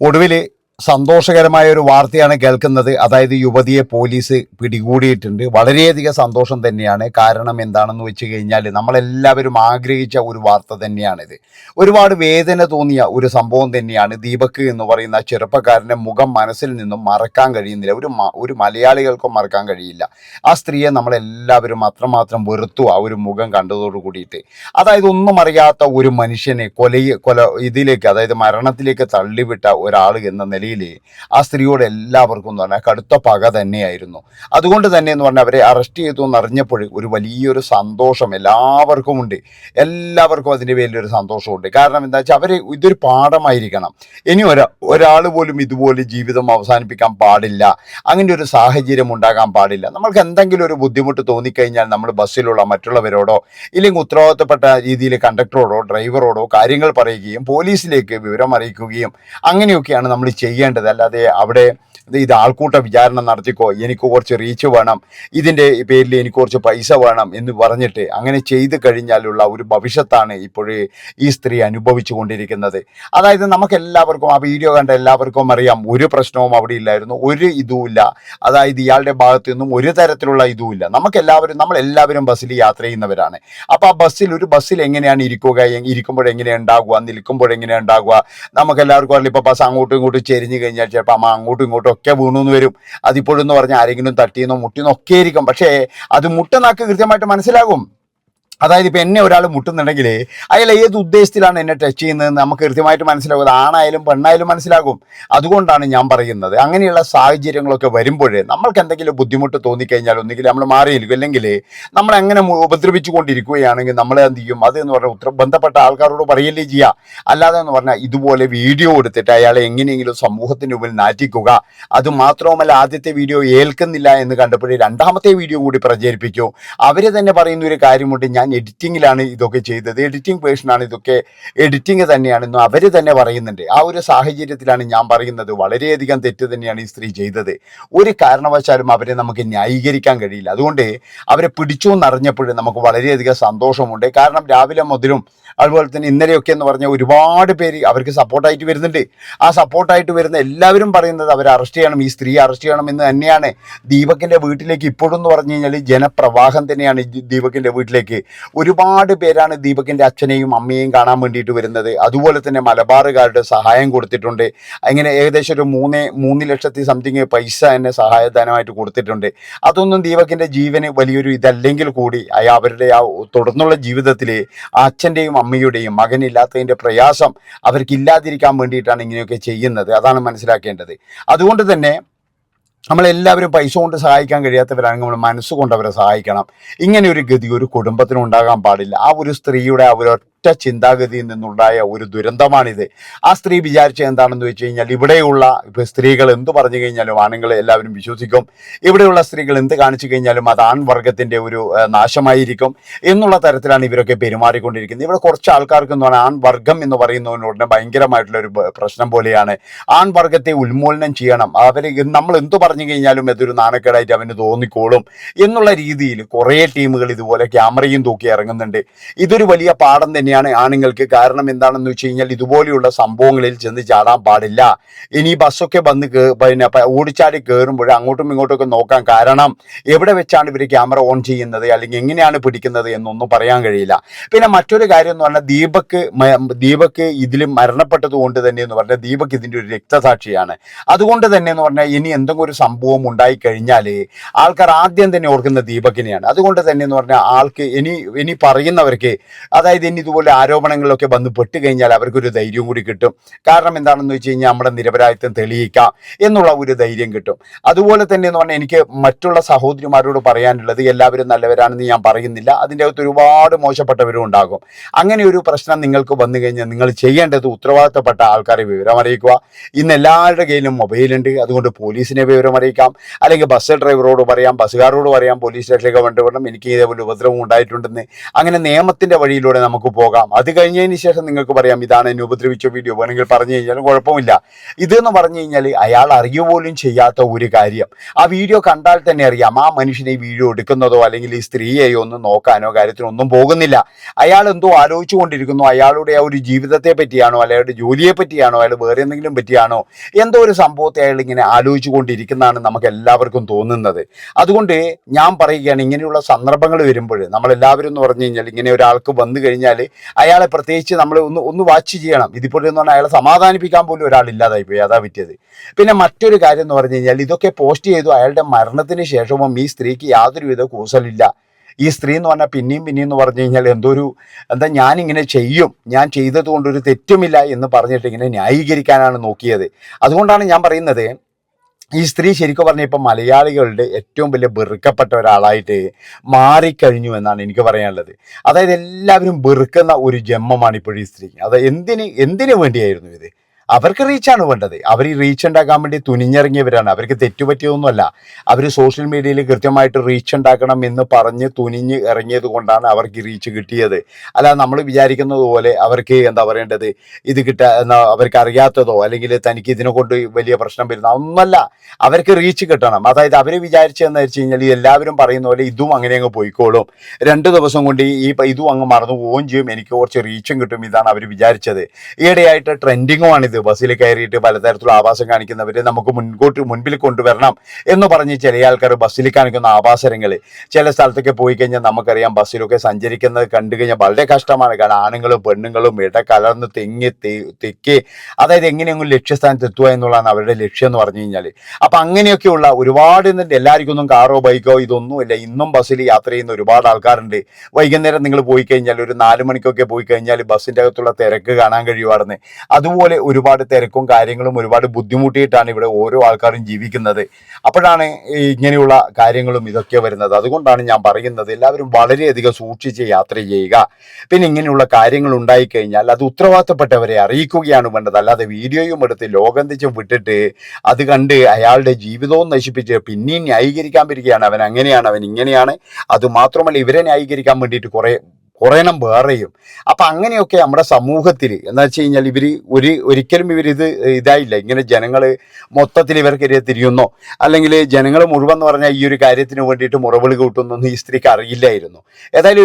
ഒടുവിൽ സന്തോഷകരമായ ഒരു വാർത്തയാണ് കേൾക്കുന്നത്. അതായത് യുവതിയെ പോലീസ് പിടികൂടിയിട്ടുണ്ട്. വളരെയധികം സന്തോഷം തന്നെയാണ്. കാരണം എന്താണെന്ന് വെച്ച് കഴിഞ്ഞാൽ നമ്മളെല്ലാവരും ആഗ്രഹിച്ച ഒരു വാർത്ത തന്നെയാണിത്. ഒരുപാട് വേദന തോന്നിയ ഒരു സംഭവം തന്നെയാണ്. ദീപക് എന്ന് പറയുന്ന ചെറുപ്പക്കാരൻ്റെ മുഖം മനസ്സിൽ നിന്നും മറക്കാൻ കഴിയുന്നില്ല. ഒരു മലയാളികൾക്കും മറക്കാൻ കഴിയില്ല. ആ സ്ത്രീയെ നമ്മളെല്ലാവരും അത്രമാത്രം വെറുത്തു ആ ഒരു മുഖം കണ്ടതോടു കൂടിയിട്ട്. അതായത് ഒന്നും അറിയാത്ത ഒരു മനുഷ്യനെ ഇതിലേക്ക്, അതായത് മരണത്തിലേക്ക് തള്ളിവിട്ട ഒരാൾ എന്ന നിലയിൽ ആ സ്ത്രീയോട് എല്ലാവർക്കും എന്ന് പറഞ്ഞാൽ കടുത്ത പക തന്നെയായിരുന്നു. അതുകൊണ്ട് തന്നെ എന്ന് പറഞ്ഞാൽ അവരെ അറസ്റ്റ് ചെയ്തു എന്നറിഞ്ഞപ്പോൾ ഒരു വലിയൊരു സന്തോഷം എല്ലാവർക്കും ഉണ്ട്. എല്ലാവർക്കും അതിൻ്റെ പേരിലൊരു സന്തോഷമുണ്ട്. കാരണം എന്താ വെച്ചാൽ ഇതൊരു പാഠമായിരിക്കണം. ഇനി ഒരാൾ പോലും ഇതുപോലെ ജീവിതം അവസാനിപ്പിക്കാൻ പാടില്ല. അങ്ങനെ ഒരു സാഹചര്യം ഉണ്ടാകാൻ പാടില്ല. നമ്മൾക്ക് എന്തെങ്കിലും ഒരു ബുദ്ധിമുട്ട് തോന്നിക്കഴിഞ്ഞാൽ നമ്മൾ ബസ്സിലുള്ള മറ്റുള്ളവരോടോ ഇല്ലെങ്കിൽ ഉത്തരവാദിത്തപ്പെട്ട രീതിയിൽ കണ്ടക്ടറോടോ ഡ്രൈവറോടോ കാര്യങ്ങൾ പറയുകയും പോലീസിലേക്ക് വിവരം അറിയിക്കുകയും അങ്ങനെയൊക്കെയാണ് നമ്മൾ ചെയ്യേണ്ടത്. അല്ലാതെ അവിടെ ഇത് ആൾക്കൂട്ട വിചാരണ നടത്തിക്കോ, എനിക്ക് കുറച്ച് റീച്ച് വേണം, ഇതിൻ്റെ പേരിൽ എനിക്ക് കുറച്ച് പൈസ വേണം എന്ന് പറഞ്ഞിട്ട് അങ്ങനെ ചെയ്തു കഴിഞ്ഞാലുള്ള ഒരു ഭവിഷ്യത്താണ് ഇപ്പോഴേ ഈ സ്ത്രീ അനുഭവിച്ചു കൊണ്ടിരിക്കുന്നത്. അതായത് നമുക്കെല്ലാവർക്കും ആ വീഡിയോ കണ്ട എല്ലാവർക്കും അറിയാം, ഒരു പ്രശ്നവും അവിടെ ഇല്ലായിരുന്നു, ഒരു ഇതുമില്ല. അതായത് ഇയാളുടെ ഭാഗത്തു നിന്നും ഒരു തരത്തിലുള്ള ഇതുമില്ല. നമ്മളെല്ലാവരും ബസ്സിൽ യാത്ര ചെയ്യുന്നവരാണ്. അപ്പോൾ ആ ഒരു ബസ്സിൽ എങ്ങനെയാണ് ഇരിക്കുമ്പോഴെങ്ങനെയാണ് ഉണ്ടാകുക, നിൽക്കുമ്പോഴെങ്ങനെയാണ് ഉണ്ടാകുക, നമുക്കെല്ലാവർക്കും അറിയില്ല. ഇപ്പോൾ ബസ് അങ്ങോട്ടും ഇങ്ങോട്ടും ചെരിഞ്ഞു കഴിഞ്ഞാൽ ചിലപ്പോൾ അങ്ങോട്ടും ഇങ്ങോട്ടും ഒക്കെ വീണുന്ന് വരും. അതിപ്പോഴെന്ന് പറഞ്ഞാൽ ആരെങ്കിലും തട്ടിയെന്നോ മുട്ടിയെന്നോ ഒക്കെ ആയിരിക്കും. പക്ഷേ അത് മുട്ടെന്നാക്ക് കൃത്യമായിട്ട് മനസ്സിലാകും. അതായത് ഇപ്പോൾ എന്നെ ഒരാൾ മുട്ടുന്നുണ്ടെങ്കിൽ അയാൾ ഏത് ഉദ്ദേശത്തിലാണ് എന്നെ ടച്ച് ചെയ്യുന്നതെന്ന് നമുക്ക് കൃത്യമായിട്ട് മനസ്സിലാകും. അത് ആണായാലും പെണ്ണായാലും മനസ്സിലാകും. അതുകൊണ്ടാണ് ഞാൻ പറയുന്നത്, അങ്ങനെയുള്ള സാഹചര്യങ്ങളൊക്കെ വരുമ്പോഴേ നമ്മൾക്ക് എന്തെങ്കിലും ബുദ്ധിമുട്ട് തോന്നിക്കഴിഞ്ഞാൽ ഒന്നുകിൽ നമ്മൾ മാറിയിരിക്കും, അല്ലെങ്കിൽ നമ്മൾ എങ്ങനെ ഉപദ്രവിച്ചു കൊണ്ടിരിക്കുകയാണെങ്കിൽ നമ്മൾ എന്ത് ചെയ്യും, അത് എന്ന് പറഞ്ഞാൽ ബന്ധപ്പെട്ട ആൾക്കാരോട് പറയല്ലേ ചെയ്യുക. അല്ലാതെ എന്ന് പറഞ്ഞാൽ ഇതുപോലെ വീഡിയോ എടുത്തിട്ട് അയാളെ എങ്ങനെയെങ്കിലും സമൂഹത്തിന് മുമ്പിൽ നാറ്റിക്കുക. അതുമാത്രവുമല്ല, ആദ്യത്തെ വീഡിയോ ഏൽക്കുന്നില്ല എന്ന് കണ്ടപ്പോഴേ രണ്ടാമത്തെ വീഡിയോ കൂടി പ്രചരിപ്പിക്കൂ. അവർ തന്നെ പറയുന്ന ഒരു കാര്യമുണ്ട്, ഞാൻ എഡിറ്റിങ്ങിലാണ് ഇതൊക്കെ ചെയ്തത്, എഡിറ്റിംഗ് പേഴ്സണാണ്, ഇതൊക്കെ എഡിറ്റിംഗ് തന്നെയാണെന്നും അവർ തന്നെ പറയുന്നുണ്ട്. ആ ഒരു സാഹചര്യത്തിലാണ് ഞാൻ പറയുന്നത്, വളരെയധികം തെറ്റ് തന്നെയാണ് ഈ സ്ത്രീ ചെയ്തത്. ഒരു കാരണവശാലും അവരെ നമുക്ക് ന്യായീകരിക്കാൻ കഴിയില്ല. അതുകൊണ്ട് അവരെ പിടിച്ചു എന്നറിഞ്ഞപ്പോഴും നമുക്ക് വളരെയധികം സന്തോഷമുണ്ട്. കാരണം രാവിലെ മുതലും അതുപോലെ തന്നെ ഇന്നലെയൊക്കെ എന്ന് പറഞ്ഞാൽ ഒരുപാട് പേര് അവർക്ക് സപ്പോർട്ടായിട്ട് വരുന്നുണ്ട്. ആ സപ്പോർട്ടായിട്ട് വരുന്ന എല്ലാവരും പറയുന്നത് അവരെ അറസ്റ്റ് ചെയ്യണം, ഈ സ്ത്രീ അറസ്റ്റ് ചെയ്യണം എന്ന് തന്നെയാണ്. ദീപകിൻ്റെ വീട്ടിലേക്ക് ഇപ്പോഴും എന്ന് പറഞ്ഞു കഴിഞ്ഞാൽ ജനപ്രവാഹം തന്നെയാണ് ദീപകിൻ്റെ വീട്ടിലേക്ക്. ഒരുപാട് പേരാണ് ദീപകിൻ്റെ അച്ഛനെയും അമ്മയെയും കാണാൻ വേണ്ടിയിട്ട് വരുന്നത്. അതുപോലെ തന്നെ മലബാറുകാരുടെ സഹായം കൊടുത്തിട്ടുണ്ട്. അങ്ങനെ ഏകദേശം ഒരു 3 ലക്ഷത്തി സംതിങ് പൈസ എന്നെ സഹായധനമായിട്ട് കൊടുത്തിട്ടുണ്ട്. അതൊന്നും ദീപകിൻ്റെ ജീവന് വലിയൊരു ഇതല്ലെങ്കിൽ കൂടി അവരുടെ ആ തുടർന്നുള്ള ജീവിതത്തിൽ ആ അച്ഛൻ്റെയും അമ്മയുടെയും മകനില്ലാത്തതിൻ്റെ പ്രയാസം അവർക്കില്ലാതിരിക്കാൻ വേണ്ടിയിട്ടാണ് ഇങ്ങനെയൊക്കെ ചെയ്യുന്നത്. അതാണ് മനസ്സിലാക്കേണ്ടത്. അതുകൊണ്ട് തന്നെ നമ്മളെല്ലാവരും പൈസ കൊണ്ട് സഹായിക്കാൻ കഴിയാത്തവരാണെങ്കിൽ നമ്മൾ മനസ്സുകൊണ്ട് അവരെ സഹായിക്കണം. ഇങ്ങനെ ഒരു ഗതി ഒരു കുടുംബത്തിനും ഉണ്ടാകാൻ പാടില്ല. ആ ഒരു സ്ത്രീയുടെ ഒറ്റ ചിന്താഗതിയിൽ നിന്നുണ്ടായ ഒരു ദുരന്തമാണിത്. ആ സ്ത്രീ വിചാരിച്ച എന്താണെന്ന് വെച്ച് കഴിഞ്ഞാൽ, ഇവിടെയുള്ള ഇപ്പോൾ സ്ത്രീകൾ എന്ത് പറഞ്ഞു കഴിഞ്ഞാലും ആണുങ്ങളെ എല്ലാവരും വിശ്വസിക്കും, ഇവിടെയുള്ള സ്ത്രീകൾ എന്ത് കാണിച്ചു കഴിഞ്ഞാലും അത് ആൺവർഗത്തിൻ്റെ ഒരു നാശമായിരിക്കും എന്നുള്ള തരത്തിലാണ് ഇവരൊക്കെ പെരുമാറിക്കൊണ്ടിരിക്കുന്നത്. ഇവിടെ കുറച്ച് ആൾക്കാർക്ക് എന്ന് പറഞ്ഞാൽ ആൺവർഗം എന്ന് പറയുന്നതിനോട് ഭയങ്കരമായിട്ടുള്ളൊരു പ്രശ്നം പോലെയാണ്. ആൺവർഗത്തെ ഉന്മൂലനം ചെയ്യണം, നമ്മൾ എന്തു പറഞ്ഞു കഴിഞ്ഞാലും അതൊരു നാണക്കേടായിട്ട് അവന് തോന്നിക്കോളും എന്നുള്ള രീതിയിൽ കുറേ ടീമുകൾ ഇതുപോലെ ക്യാമറയും തൂക്കി ഇറങ്ങുന്നുണ്ട്. ഇതൊരു വലിയ പാഠം തന്നെയാണ് ആണുങ്ങൾക്ക്. കാരണം എന്താണെന്ന് വെച്ച് കഴിഞ്ഞാൽ ഇതുപോലെയുള്ള സംഭവങ്ങളിൽ ചെന്ന് ചാടാൻ പാടില്ല. ഇനി ബസ്സൊക്കെ പിന്നെ ഓടിച്ചാടി കയറുമ്പോൾ അങ്ങോട്ടും ഇങ്ങോട്ടൊക്കെ നോക്കാൻ. കാരണം എവിടെ വെച്ചാണ് ഇവർ ക്യാമറ ഓൺ ചെയ്യുന്നത് അല്ലെങ്കിൽ എങ്ങനെയാണ് പിടിക്കുന്നത് എന്നൊന്നും പറയാൻ കഴിയില്ല. പിന്നെ മറ്റൊരു കാര്യം എന്ന് പറഞ്ഞാൽ ദീപക് ഇതിൽ മരണപ്പെട്ടത് കൊണ്ട് തന്നെ എന്ന് പറഞ്ഞാൽ ദീപക് ഇതിൻ്റെ ഒരു രക്തസാക്ഷിയാണ്. അതുകൊണ്ട് തന്നെ എന്ന് പറഞ്ഞാൽ ഇനി എന്തെങ്കിലും ഒരു സംഭവം ഉണ്ടായിക്കഴിഞ്ഞാൽ ആൾക്കാർ ആദ്യം തന്നെ ഓർക്കുന്ന ദീപകിനെയാണ്. അതുകൊണ്ട് തന്നെ എന്ന് പറഞ്ഞാൽ ആൾക്ക് ഇനി പറയുന്നവർക്ക്, അതായത് ഇനി ഇതുപോലെ ആരോപണങ്ങളിലൊക്കെ വന്ന് പെട്ട് കഴിഞ്ഞാൽ അവർക്കൊരു ധൈര്യം കൂടി കിട്ടും. കാരണം എന്താണെന്ന് വെച്ച് കഴിഞ്ഞാൽ നമ്മുടെ നിരപരാധിത്വം തെളിയിക്കാം എന്നുള്ള ഒരു ധൈര്യം കിട്ടും. അതുപോലെ തന്നെ എന്ന് പറഞ്ഞാൽ എനിക്ക് മറ്റുള്ള സഹോദരിമാരോട് പറയാനുള്ളത്, എല്ലാവരും നല്ലവരാണെന്ന് ഞാൻ പറയുന്നില്ല, അതിൻ്റെ അകത്ത് ഒരുപാട് മോശപ്പെട്ടവരും ഉണ്ടാകും. അങ്ങനെ ഒരു പ്രശ്നം നിങ്ങൾക്ക് വന്നു കഴിഞ്ഞാൽ നിങ്ങൾ ചെയ്യേണ്ടത് ഉത്തരവാദിത്തപ്പെട്ട ആൾക്കാരെ വിവരം അറിയിക്കുക. ഇന്ന് എല്ലാവരുടെ കയ്യിലും മൊബൈലുണ്ട്. അതുകൊണ്ട് പോലീസിനെ വിവരം വിവരം അറിയിക്കാം, അല്ലെങ്കിൽ ബസ് ഡ്രൈവറോട് പറയാം, ബസ്സുകാരോട് പറയാം, പോലീസ് സ്റ്റേഷനിലേക്ക് കൊണ്ടുവരണം, എനിക്ക് ഇതേപോലെ ഉപദ്രവം ഉണ്ടായിട്ടുണ്ടെന്ന്. അങ്ങനെ നിയമത്തിൻ്റെ വഴിയിലൂടെ നമുക്ക് പോകാം. അത് കഴിഞ്ഞതിന് ശേഷം നിങ്ങൾക്ക് പറയാം ഇതാണ് എന്നെ ഉപദ്രവിച്ച വീഡിയോ, വേണമെങ്കിൽ പറഞ്ഞു കഴിഞ്ഞാലും കുഴപ്പമില്ല. ഇതെന്ന് പറഞ്ഞു കഴിഞ്ഞാൽ അയാൾ അറിയുപോലും ചെയ്യാത്ത ഒരു കാര്യം. ആ വീഡിയോ കണ്ടാൽ തന്നെ അറിയാം ആ മനുഷ്യനെ ഈ വീഡിയോ എടുക്കുന്നതോ അല്ലെങ്കിൽ ഈ സ്ത്രീയെയോ ഒന്നും നോക്കാനോ കാര്യത്തിനൊന്നും പോകുന്നില്ല. അയാൾ എന്തോ ആലോചിച്ചു കൊണ്ടിരിക്കുന്നു. അയാളുടെ ആ ഒരു ജീവിതത്തെ പറ്റിയാണോ, അയാളുടെ ജോലിയെ പറ്റിയാണോ, അയാൾ വേറെ എന്തെങ്കിലും പറ്റിയാണോ, എന്തോ ഒരു സംഭവത്തെ അയാൾ ഇങ്ങനെ ആലോചിച്ചു കൊണ്ടിരിക്കുന്നതാണ് നമുക്ക് എല്ലാവർക്കും തോന്നുന്നത്. അതുകൊണ്ട് ഞാൻ പറയുകയാണ്, ഇങ്ങനെയുള്ള സന്ദർഭങ്ങൾ വരുമ്പോൾ നമ്മളെല്ലാവരും എന്ന് പറഞ്ഞു കഴിഞ്ഞാൽ ഇങ്ങനെ ഒരാൾക്ക് വന്നു കഴിഞ്ഞാൽ അയാളെ പ്രത്യേകിച്ച് നമ്മൾ ഒന്ന് വാച്ച് ചെയ്യണം. ഇതിപ്പോൾ എന്ന് പറഞ്ഞാൽ അയാളെ സമാധാനിപ്പിക്കാൻ പോലും ഒരാളില്ലാതായി പോയി, അതാ പറ്റിയത്. പിന്നെ മറ്റൊരു കാര്യം എന്ന് പറഞ്ഞു കഴിഞ്ഞാൽ ഇതൊക്കെ പോസ്റ്റ് ചെയ്തു അയാളുടെ മരണത്തിന് ശേഷവും ഈ സ്ത്രീക്ക് യാതൊരുവിധ കൂസലില്ല. ഈ സ്ത്രീ എന്ന് പറഞ്ഞാൽ പിന്നെയും എന്ന് പറഞ്ഞു കഴിഞ്ഞാൽ എന്താ ഞാനിങ്ങനെ ചെയ്യും, ഞാൻ ചെയ്തത് കൊണ്ടൊരു തെറ്റുമില്ല എന്ന് പറഞ്ഞിട്ട് ഇങ്ങനെ ന്യായീകരിക്കാനാണ് നോക്കിയത്. അതുകൊണ്ടാണ് ഞാൻ പറയുന്നത് ഈ സ്ത്രീ ശരിക്കും പറഞ്ഞാൽ ഇപ്പം മലയാളികളുടെ ഏറ്റവും വലിയ വെറുക്കപ്പെട്ട ഒരാളായിട്ട് മാറിക്കഴിഞ്ഞു എന്നാണ് എനിക്ക് പറയാനുള്ളത്. അതായത് എല്ലാവരും വെറുക്കുന്ന ഒരു ജന്മമാണ് ഇപ്പോഴും ഈ സ്ത്രീ. അത് എന്തിനു വേണ്ടിയായിരുന്നു ഇത്? അവർക്ക് റീച്ചാണ് വേണ്ടത്. അവർ ഈ റീച്ച് ഉണ്ടാക്കാൻ വേണ്ടി തുനിഞ്ഞിറങ്ങിയവരാണ്. അവർക്ക് തെറ്റുപറ്റിയതൊന്നുമല്ല. അവർ സോഷ്യൽ മീഡിയയിൽ കൃത്യമായിട്ട് റീച്ച് ഉണ്ടാക്കണം എന്ന് പറഞ്ഞ് തുനിഞ്ഞ് ഇറങ്ങിയത് കൊണ്ടാണ് അവർക്ക് റീച്ച് കിട്ടിയത്. അല്ലാതെ നമ്മൾ വിചാരിക്കുന്നത് പോലെ അവർക്ക് എന്താ പറയേണ്ടത്, ഇത് അവർക്ക് അറിയാത്തതോ അല്ലെങ്കിൽ തനിക്ക് ഇതിനെ കൊണ്ട് വലിയ പ്രശ്നം വരുന്ന ഒന്നല്ല. അവർക്ക് റീച്ച് കിട്ടണം. അതായത് അവർ വിചാരിച്ചതെന്ന് വെച്ച് കഴിഞ്ഞാൽ എല്ലാവരും പറയുന്ന പോലെ ഇതും അങ്ങനെ അങ്ങ് പോയിക്കോളും, 2 ദിവസം കൊണ്ട് ഇതും അങ്ങ് മറന്നു പോവുകയും ചെയ്യും, എനിക്ക് കുറച്ച് റീച്ചും കിട്ടും, ഇതാണ് അവർ വിചാരിച്ചത്. ഈയിടെയായിട്ട് ട്രെൻഡിങ്ങുമാണിത്. ബസ്സിൽ കയറിയിട്ട് പലതരത്തിലുള്ള ആഭാസം കാണിക്കുന്നവരെ നമുക്ക് മുൻപിൽ കൊണ്ടുവരണം എന്ന് പറഞ്ഞ് ചില ആൾക്കാർ ബസ്സിൽ കാണിക്കുന്ന ആഭാസരങ്ങൾ ചില സ്ഥലത്തൊക്കെ പോയി കഴിഞ്ഞാൽ നമുക്കറിയാം ബസ്സിലൊക്കെ സഞ്ചരിക്കുന്നത് കണ്ടു കഴിഞ്ഞാൽ വളരെ കഷ്ടമാണ്. കാരണം ആണുങ്ങളും പെണ്ണുങ്ങളും ഇടകലർന്ന് തെക്കി അതായത് എങ്ങനെയെങ്കിലും ലക്ഷ്യസ്ഥാനത്ത് എത്തുക എന്നുള്ളതാണ് അവരുടെ ലക്ഷ്യം എന്ന് പറഞ്ഞു കഴിഞ്ഞാൽ. അപ്പം അങ്ങനെയൊക്കെയുള്ള ഒരുപാട് എല്ലാവർക്കും ഒന്നും കാറോ ബൈക്കോ ഇതൊന്നുമില്ല. ഇന്നും ബസ്സിൽ യാത്ര ചെയ്യുന്ന ഒരുപാട് ആൾക്കാരുണ്ട്. വൈകുന്നേരം നിങ്ങൾ പോയി കഴിഞ്ഞാൽ ഒരു 4 മണിക്കൊക്കെ പോയി കഴിഞ്ഞാൽ ബസ്സിൻ്റെ അകത്തുള്ള തിരക്ക് കാണാൻ കഴിയുമായിരുന്നു. അതുപോലെ ഒരുപാട് തിരക്കും കാര്യങ്ങളും ഒരുപാട് ബുദ്ധിമുട്ടിയിട്ടാണ് ഇവിടെ ഓരോ ആൾക്കാരും ജീവിക്കുന്നത്. അപ്പോഴാണ് ഇങ്ങനെയുള്ള കാര്യങ്ങളും ഇതൊക്കെ വരുന്നത്. അതുകൊണ്ടാണ് ഞാൻ പറയുന്നത് എല്ലാവരും വളരെയധികം സൂക്ഷിച്ച് യാത്ര ചെയ്യുക. പിന്നെ ഇങ്ങനെയുള്ള കാര്യങ്ങൾ ഉണ്ടായിക്കഴിഞ്ഞാൽ അത് ഉത്തരവാദിത്തപ്പെട്ടവരെ അറിയിക്കുകയാണ് വേണ്ടത്. അല്ലാതെ വീഡിയോയും എടുത്ത് ലോകന്തിച്ചും വിട്ടിട്ട് അത് കണ്ട് അയാളുടെ ജീവിതവും നശിപ്പിച്ച് പിന്നെയും ന്യായീകരിക്കാൻ വരികയാണ്. അവൻ അങ്ങനെയാണ്, അവൻ ഇങ്ങനെയാണ്. അതുമാത്രമല്ല ഇവരെ ന്യായീകരിക്കാൻ വേണ്ടിയിട്ട് കുറേണം വേറെയും. അപ്പം അങ്ങനെയൊക്കെ നമ്മുടെ സമൂഹത്തിൽ എന്ന് വെച്ച് കഴിഞ്ഞാൽ ഒരിക്കലും ഇതായില്ല. ഇങ്ങനെ ജനങ്ങൾ മൊത്തത്തിൽ ഇവർക്കെതിരെ തിരിയുന്നോ അല്ലെങ്കിൽ ജനങ്ങൾ മുഴുവൻ എന്ന് പറഞ്ഞാൽ ഈ ഒരു കാര്യത്തിന് വേണ്ടിയിട്ട് മുറവിളി കൂട്ടുന്നൊന്നും ഈ സ്ത്രീക്ക് അറിയില്ലായിരുന്നു. ഏതായാലും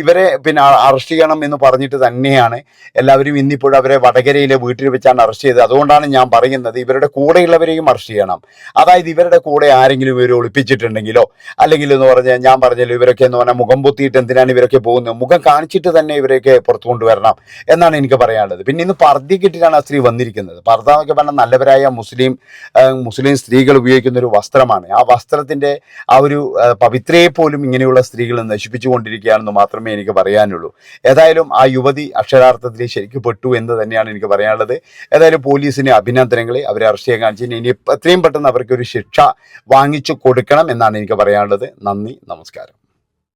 ഇവരെ പിന്നെ അറസ്റ്റ് ചെയ്യണം എന്ന് പറഞ്ഞിട്ട് തന്നെയാണ് എല്ലാവരും ഇന്നിപ്പോഴും അവരെ വടകരയിലെ വീട്ടിൽ വെച്ചാണ് അറസ്റ്റ് ചെയ്തത്. അതുകൊണ്ടാണ് ഞാൻ പറയുന്നത് ഇവരുടെ കൂടെയുള്ളവരെയും അറസ്റ്റ് ചെയ്യണം. അതായത് ഇവരുടെ കൂടെ ആരെങ്കിലും ഇവർ ഒളിപ്പിച്ചിട്ടുണ്ടെങ്കിലോ അല്ലെങ്കിൽ എന്ന് പറഞ്ഞാൽ ഞാൻ പറഞ്ഞല്ലോ ഇവരൊക്കെ എന്ന് പറഞ്ഞാൽ മുഖം പൊത്തിയിട്ട് എന്തിനാണ് ഇവരൊക്കെ പോകുന്നത്, മുഖം കാണിച്ചിട്ട് തന്നെ ഇവരെയൊക്കെ പുറത്തു കൊണ്ടുവരണം എന്നാണ് എനിക്ക് പറയാനുള്ളത്. പിന്നെ ഇന്ന് പർദ്ദക്കിട്ടിട്ടാണ് ആ സ്ത്രീ വന്നിരിക്കുന്നത്. പർദ്ദ എന്നൊക്കെ പറഞ്ഞാൽ നല്ലവരായ മുസ്ലിം സ്ത്രീകൾ ഉപയോഗിക്കുന്ന ഒരു വസ്ത്രമാണ്. ആ വസ്ത്രത്തിൻ്റെ ആ ഒരു പവിത്രയെ പോലും ഇങ്ങനെയുള്ള സ്ത്രീകൾ നശിപ്പിച്ചു കൊണ്ടിരിക്കുകയാണെന്ന് മാത്രമേ എനിക്ക് പറയാനുള്ളൂ. ഏതായാലും ആ യുവതി അക്ഷരാർത്ഥത്തിൽ ശരിക്കും പെട്ടു എന്ന് തന്നെയാണ് എനിക്ക് പറയാനുള്ളത്. ഏതായാലും പോലീസിന് അഭിനന്ദനങ്ങൾ, അവരെ അറസ്റ്റ് ചെയ്യാൻ കാണിച്ചതിന് ഇനി എത്രയും പെട്ടെന്ന് അവർക്കൊരു ശിക്ഷ വാങ്ങിച്ചു കൊടുക്കണം എന്നാണ് എനിക്ക് പറയാനുള്ളത്. നന്ദി, നമസ്കാരം.